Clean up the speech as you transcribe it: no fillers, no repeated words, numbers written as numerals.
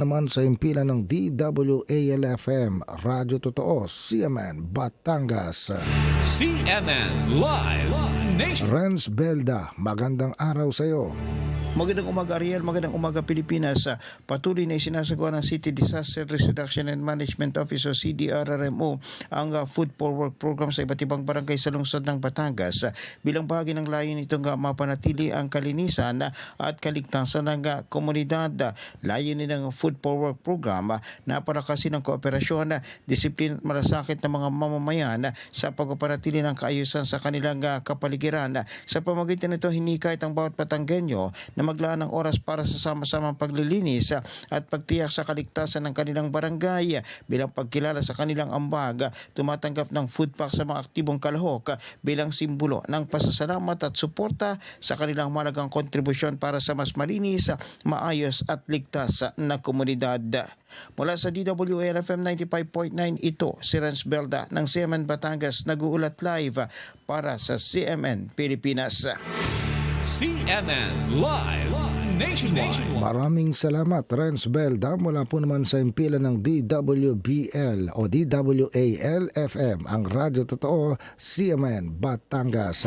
Naman sa impila ng DWAL-FM, Radyo Totoo, CMN, Batangas. CNN Live Nation. Renz Belda, magandang araw sa iyo. Magandang umaga Ariel, magandang umaga Pilipinas. Patuloy na isinasagawa ng City Disaster Risk Reduction and Management Office o CDRRMO ang Food for Work program sa iba't ibang barangay sa lungsod ng Batangas. Bilang bahagi ng layon nitong mapanatili ang kalinisan at kaligtasan ng komunidad. Layunin ng Food for Work program na palakasin ng kooperasyon, disiplina at malasakit ng mga mamamayan sa pagpapanatili ng kaayusan sa kanilang kapaligiran. Sa pamamagitan nito, hinikayat ang bawat Batanggenyo na maglaan ng oras para sa sama-samang paglilinis at pagtiyak sa kaligtasan ng kanilang barangay. Bilang pagkilala sa kanilang ambag, tumatanggap ng food pack sa mga aktibong kalahok bilang simbolo ng pasasalamat at suporta sa kanilang malagang kontribusyon para sa mas malinis, maayos at ligtas na komunidad. Mula sa DWAL-FM 95.9, ito si Renz Belda ng CMN Batangas nag-uulat live para sa CMN Pilipinas. CNN Live Nationwide. Maraming salamat, Renz Belda, mula po naman sa impila ng DWBL o DWAL-FM, ang Radyo Totoo, CMN Batangas.